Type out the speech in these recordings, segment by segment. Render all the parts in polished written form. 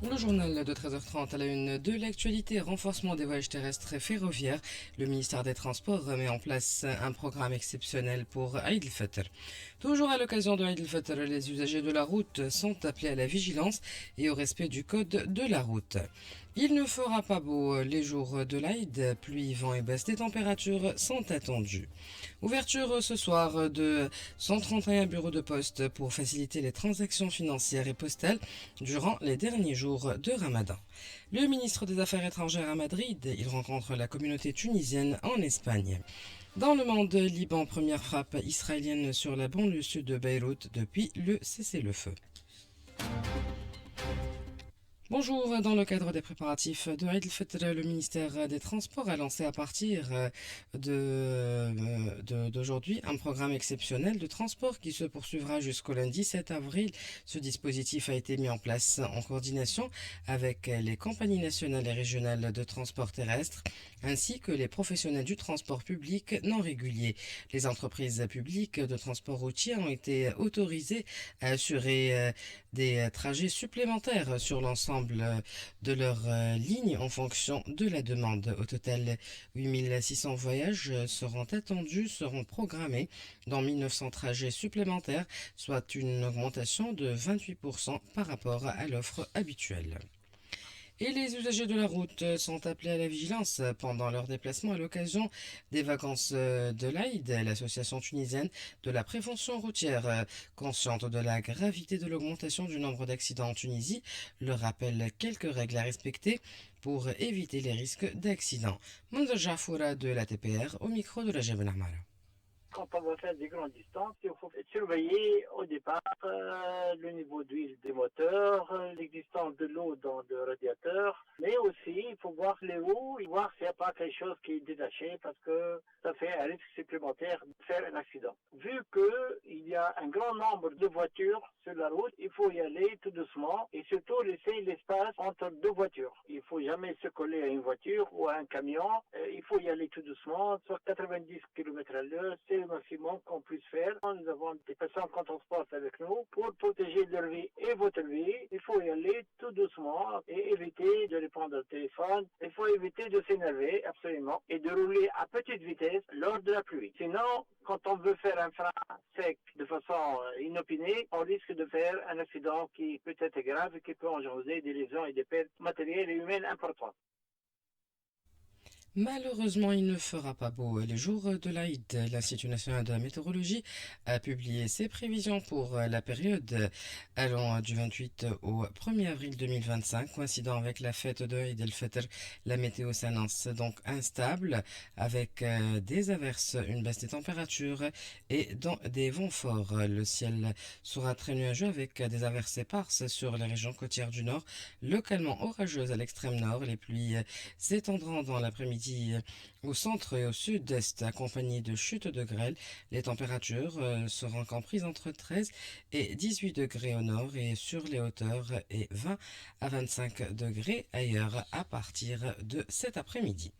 Le journal de 13h30 à la une de l'actualité, renforcement des voyages terrestres et ferroviaires. Le ministère des Transports met en place un programme exceptionnel pour Eid al-Fitr. Toujours à l'occasion de Eid al-Fitr, les usagers de la route sont appelés à la vigilance et au respect du code de la route. Il ne fera pas beau les jours de l'Aïd, pluie, vent et baisse des températures sont attendus. Ouverture ce soir de 131 bureaux de poste pour faciliter les transactions financières et postales durant les derniers jours de Ramadan. Le ministre des Affaires étrangères à Madrid, il rencontre la communauté tunisienne en Espagne. Dans le monde, Liban, première frappe israélienne sur la banlieue sud de Beyrouth depuis le cessez-le-feu. Bonjour, dans le cadre des préparatifs de Eid al-Fitr, le ministère des Transports a lancé à partir d'aujourd'hui un programme exceptionnel de transport qui se poursuivra jusqu'au lundi 7 avril. Ce dispositif a été mis en place en coordination avec les compagnies nationales et régionales de transport terrestre ainsi que les professionnels du transport public non régulier. Les entreprises publiques de transport routier ont été autorisées à assurer des trajets supplémentaires sur l'ensemble de leur ligne en fonction de la demande. Au total, 8600 voyages seront programmés dans 1900 trajets supplémentaires, soit une augmentation de 28% par rapport à l'offre habituelle. Et les usagers de la route sont appelés à la vigilance pendant leur déplacement à l'occasion des vacances de l'Aïd. L'association tunisienne de la prévention routière, consciente de la gravité de l'augmentation du nombre d'accidents en Tunisie, leur rappelle quelques règles à respecter pour éviter les risques d'accidents. Monda Jafoura de la TPR au micro de la Jebel Ahmara. Quand on va faire des grandes distances, il faut surveiller au départ le niveau d'huile des moteurs, l'existence de l'eau dans le radiateur, mais aussi il faut voir les hauts, et voir s'il n'y a pas quelque chose qui est détaché parce que ça fait un risque supplémentaire de faire un accident. Vu qu'il y a un grand nombre de voitures sur la route, il faut y aller tout doucement et surtout laisser l'espace entre deux voitures. Il ne faut jamais se coller à une voiture ou à un camion. Il faut y aller tout doucement, sur 90 km à l'heure, c'est le maximum qu'on puisse faire. Nous avons des personnes qu'on transporte avec nous pour protéger leur vie et votre vie. Il faut y aller tout doucement et éviter de répondre au téléphone. Il faut éviter de s'énerver, absolument, et de rouler à petite vitesse lors de la pluie. Sinon, quand on veut faire un frein sec de façon inopinée, on risque de faire un accident qui peut être grave et qui peut engendrer des lésions et des pertes matérielles et humaines importantes. Malheureusement, il ne fera pas beau les jours de l'Aïd. L'Institut national de la météorologie a publié ses prévisions pour la période allant du 28 au 1er avril 2025, coïncidant avec la fête de Eid el-Fitr. La météo s'annonce donc instable avec des averses, une baisse des températures et des vents forts. Le ciel sera très nuageux avec des averses éparses sur les régions côtières du nord, localement orageuses à l'extrême nord. Les pluies s'étendront dans l'après-midi au centre et au sud-est, accompagnées de chutes de grêle. Les températures seront comprises entre 13 et 18 degrés au nord et sur les hauteurs et 20 à 25 degrés ailleurs à partir de cet après-midi.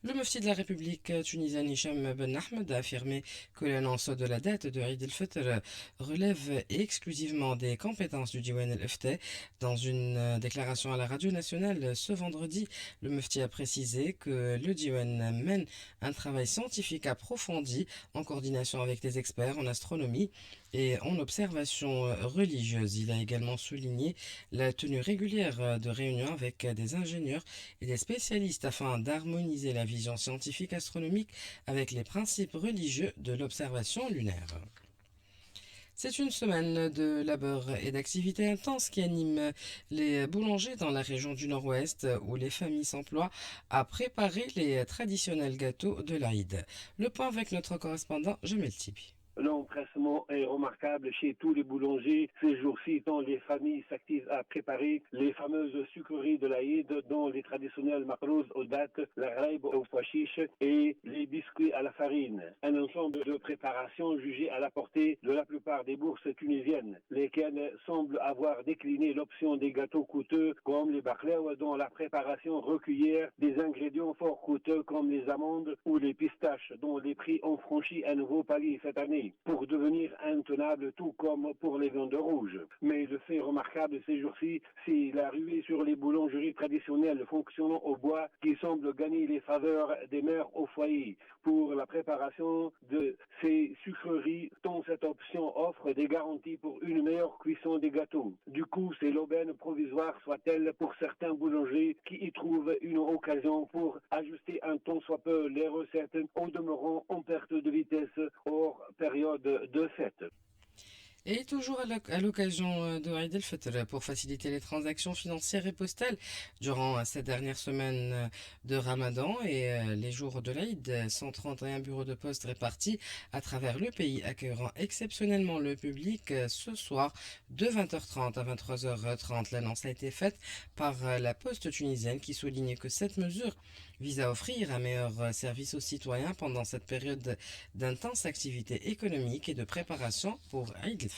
Le mufti de la République tunisienne Hicham Ben Ahmed a affirmé que l'annonce de la date de Eid el-Fitr relève exclusivement des compétences du Diwan el-Ifta. Dans une déclaration à la radio nationale ce vendredi, le mufti a précisé que le Diwan mène un travail scientifique approfondi en coordination avec des experts en astronomie et en observation religieuse. Il a également souligné la tenue régulière de réunions avec des ingénieurs et des spécialistes afin d'harmoniser la vision scientifique astronomique avec les principes religieux de l'observation lunaire. C'est une semaine de labeur et d'activité intense qui anime les boulangers dans la région du Nord-Ouest où les familles s'emploient à préparer les traditionnels gâteaux de l'Aïd. Le point avec notre correspondant Jamel Tibi. L'empressement est remarquable chez tous les boulangers ces jours-ci, dont les familles s'activent à préparer les fameuses sucreries de l'Aïd, dont les traditionnels makrouz aux dattes, la raïb au pois chiche et les biscuits à la farine. Un ensemble de préparations jugées à la portée de la plupart des bourses tunisiennes, lesquelles semblent avoir décliné l'option des gâteaux coûteux comme les baklawa, dont la préparation requiert des ingrédients fort coûteux comme les amandes ou les pistaches, dont les prix ont franchi un nouveau palier cette année. consommée pour devenir intenable, tout comme pour les viandes rouges. Mais le fait remarquable de ces jours-ci, c'est la ruée sur les boulangeries traditionnelles fonctionnant au bois qui semble gagner les faveurs des mères au foyer pour la préparation de ces sucreries, dont cette option offre des garanties pour une meilleure cuisson des gâteaux. Du coup, c'est l'aubaine provisoire soit-elle pour certains boulangers qui y trouvent une occasion pour ajuster un tant soit peu les recettes au demeurant en perte de vitesse hors période de fête. Et toujours à l'occasion de Eid el-Fitr, pour faciliter les transactions financières et postales durant cette dernière semaine de Ramadan et les jours de l'Eid, 131 bureaux de poste répartis à travers le pays accueilleront exceptionnellement le public ce soir de 20h30 à 23h30. L'annonce a été faite par la Poste tunisienne qui souligne que cette mesure vise à offrir un meilleur service aux citoyens pendant cette période d'intense activité économique et de préparation pour Eid el-Fitr.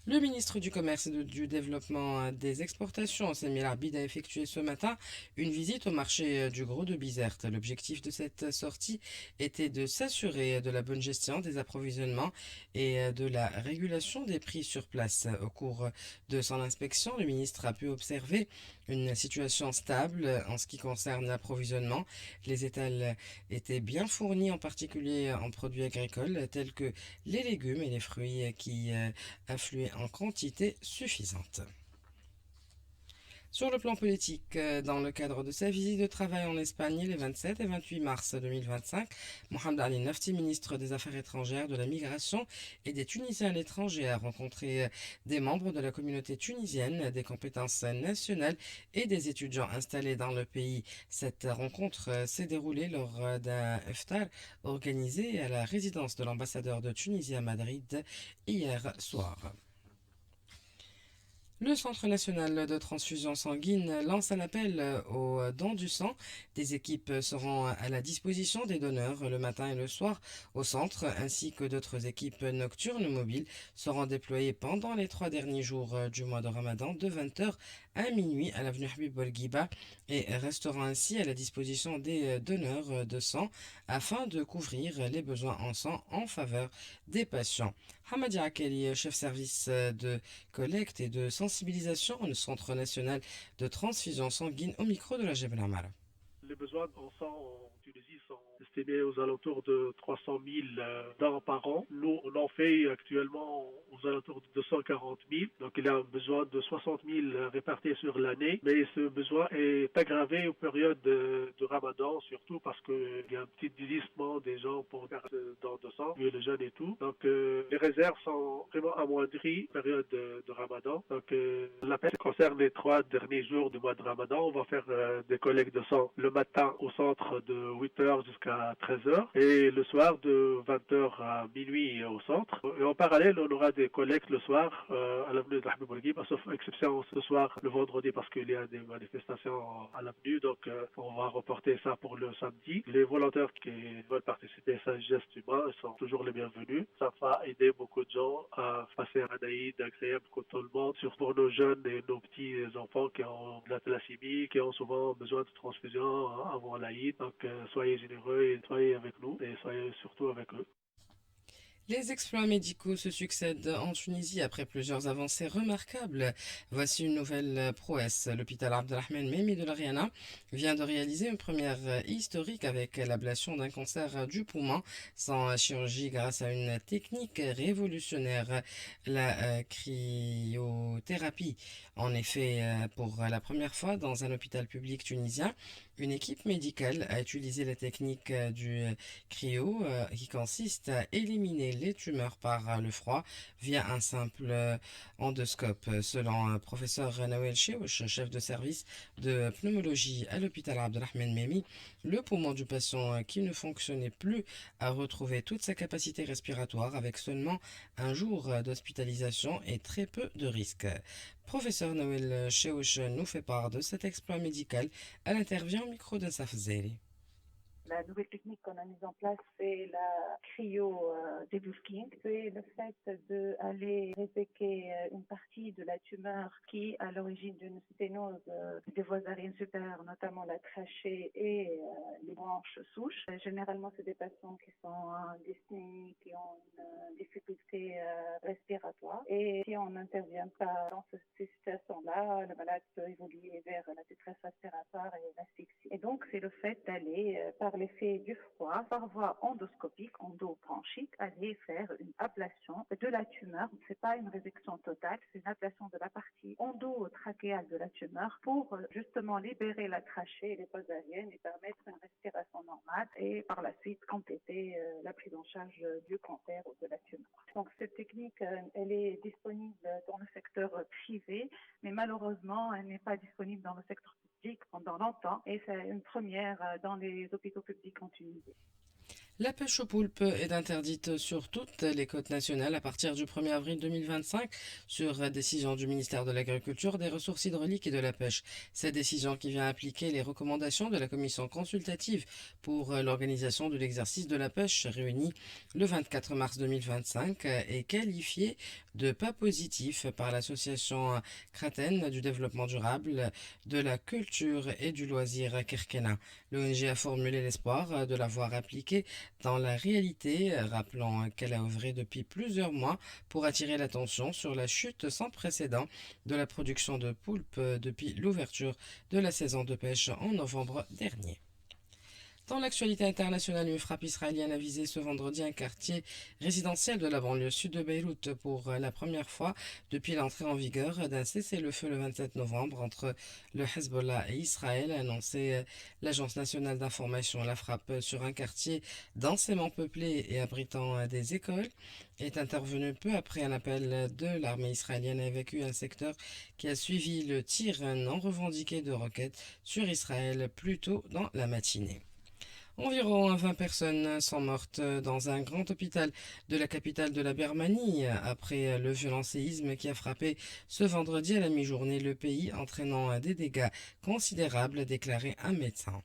Le ministre du Commerce et du Développement des Exportations, Samir Abid, a effectué ce matin une visite au marché du Gros de Bizerte. L'objectif de cette sortie était de s'assurer de la bonne gestion des approvisionnements et de la régulation des prix sur place. Au cours de son inspection, le ministre a pu observer une situation stable en ce qui concerne l'approvisionnement. Les étals étaient bien fournis, en particulier en produits agricoles tels que les légumes et les fruits qui affluaient en quantité suffisante. Sur le plan politique, dans le cadre de sa visite de travail en Espagne les 27 et 28 mars 2025, Mohamed Ali Nafti, ministre des Affaires étrangères, de la Migration et des Tunisiens à l'étranger, a rencontré des membres de la communauté tunisienne, des compétences nationales et des étudiants installés dans le pays. Cette rencontre s'est déroulée lors d'un iftar organisé à la résidence de l'ambassadeur de Tunisie à Madrid hier soir. Le Centre national de transfusion sanguine lance un appel aux dons du sang. Des équipes seront à la disposition des donneurs le matin et le soir au centre, ainsi que d'autres équipes nocturnes mobiles seront déployées pendant les 3 derniers jours du mois de Ramadan de 20h à minuit à l'avenue Habib Bourguiba et resteront ainsi à la disposition des donneurs de sang afin de couvrir les besoins en sang en faveur des patients. Hamadi Akeli, chef service de collecte et de sensibilisation au Centre national de transfusion sanguine au micro de la Jebel Amara. Les besoins en sang en Tunisie sont estimés aux alentours de 300 000 dons par an. Nous, on en fait actuellement aux alentours de 240 000. Donc, il y a un besoin de 60 000 répartis sur l'année. Mais ce besoin est aggravé aux périodes de Ramadan, surtout parce qu'il y a un petit désistement des gens pour faire dons de sang, vu les jeunes et tout. Donc, les réserves sont vraiment amoindries période de Ramadan. Donc, l'appel concerne les 3 derniers jours du mois de Ramadan. On va faire des collectes de sang le matin au centre de 8h jusqu'à 13h et le soir de 20h à minuit au centre. Et en parallèle, on aura des collectes le soir à l'avenue de Habib Bourguiba, sauf exception ce soir, le vendredi, parce qu'il y a des manifestations à l'avenue. Donc, on va reporter ça pour le samedi. Les volontaires qui veulent participer à ce geste humain sont toujours les bienvenus. Ça va aider beaucoup de gens à passer un Aïd agréable comme tout le monde, surtout pour nos jeunes et nos petits enfants qui ont de la thalassémie, qui ont souvent besoin de transfusion avant l'Aïd. Donc, soyez généreux et soyez avec nous et soyez surtout avec eux. Les exploits médicaux se succèdent en Tunisie après plusieurs avancées remarquables. Voici une nouvelle prouesse. L'hôpital Abdelrahman Mehmi de l'Ariana vient de réaliser une première historique avec l'ablation d'un cancer du poumon sans chirurgie grâce à une technique révolutionnaire, la cryothérapie. En effet, pour la première fois dans un hôpital public tunisien, une équipe médicale a utilisé la technique du cryo qui consiste à éliminer les tumeurs par le froid via un simple endoscope. Selon professeur Nawel Chewch, chef de service de pneumologie à l'hôpital Abdelrahman Mehmi, le poumon du patient qui ne fonctionnait plus a retrouvé toute sa capacité respiratoire avec seulement un jour d'hospitalisation et très peu de risques. Professeur Nawel Chewch nous fait part de cet exploit médical. Elle intervient au micro d'Insaf Zeri. La nouvelle technique qu'on a mise en place, c'est la cryo-debulking. C'est le fait d'aller réséquer une partie de la tumeur qui est à l'origine d'une sténose des voies aériennes supérieures, notamment la trachée et les branches souches. Généralement, c'est des patients qui sont dyspnées, qui ont une difficulté respiratoire. Et si on n'intervient pas dans ces situations-là, le malade peut évoluer vers la détresse respiratoire et l'asphyxie. Et donc, c'est le fait d'aller, par l'effet du froid, par voie endoscopique, endobronchique, aller faire une ablation de la tumeur. C'est pas une résection totale, c'est une ablation de la partie endotrachéale de la tumeur pour justement libérer la trachée et les voies aériennes et permettre une respiration normale et par la suite compléter la prise en charge du cancer ou de la tumeur. Donc cette technique, elle est disponible dans le secteur privé, mais malheureusement, elle n'est pas disponible dans le secteur public pendant longtemps et c'est une première dans les hôpitaux publics en Tunisie. La pêche au poulpe est interdite sur toutes les côtes nationales à partir du 1er avril 2025 sur décision du ministère de l'Agriculture, des Ressources hydrauliques et de la Pêche. Cette décision qui vient appliquer les recommandations de la commission consultative pour l'organisation de l'exercice de la pêche réunie le 24 mars 2025 est qualifiée de pas positif par l'association Kraten du développement durable, de la culture et du loisir Kirkena. L'ONG a formulé l'espoir de l'avoir appliquée dans la réalité, rappelant qu'elle a œuvré depuis plusieurs mois pour attirer l'attention sur la chute sans précédent de la production de poulpe depuis l'ouverture de la saison de pêche en novembre dernier. Dans l'actualité internationale, une frappe israélienne a visé ce vendredi un quartier résidentiel de la banlieue sud de Beyrouth pour la première fois depuis l'entrée en vigueur d'un cessez-le-feu le 27 novembre entre le Hezbollah et Israël, a annoncé l'agence nationale d'information. La frappe sur un quartier densément peuplé et abritant des écoles est intervenue peu après un appel de l'armée israélienne à évacuer un secteur qui a suivi le tir non revendiqué de roquettes sur Israël plus tôt dans la matinée. Environ 20 personnes sont mortes dans un grand hôpital de la capitale de la Birmanie après le violent séisme qui a frappé ce vendredi à la mi-journée le pays, entraînant des dégâts considérables, a déclaré un médecin.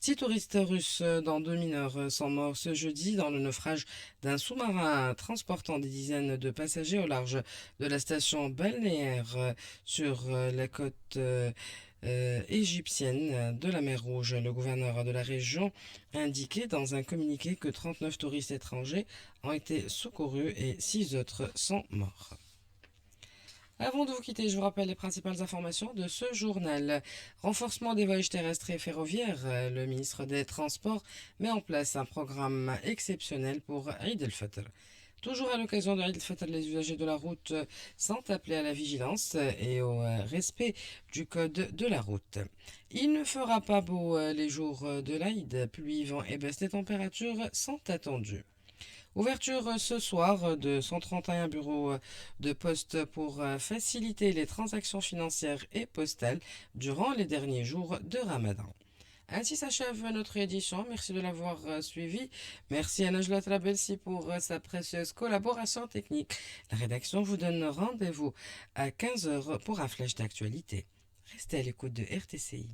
6 touristes russes, dont 2 mineurs, sont morts ce jeudi dans le naufrage d'un sous-marin transportant des dizaines de passagers au large de la station balnéaire sur la côte égyptienne de la mer Rouge. Le gouverneur de la région a indiqué dans un communiqué que 39 touristes étrangers ont été secourus et 6 autres sont morts. Avant de vous quitter, je vous rappelle les principales informations de ce journal. Renforcement des voyages terrestres et ferroviaires. Le ministre des Transports met en place un programme exceptionnel pour Eid el-Fitr. Toujours à l'occasion de Eid el-Fitr, les usagers de la route sont appelés à la vigilance et au respect du code de la route. Il ne fera pas beau les jours de l'Aïd. Pluie, vent et baisse des températures sont attendus. Ouverture ce soir de 131 bureaux de poste pour faciliter les transactions financières et postales durant les derniers jours de Ramadan. Ainsi s'achève notre édition. Merci de l'avoir suivi. Merci à Najla Trabelsi pour sa précieuse collaboration technique. La rédaction vous donne rendez-vous à 15h pour un flash d'actualité. Restez à l'écoute de RTCI.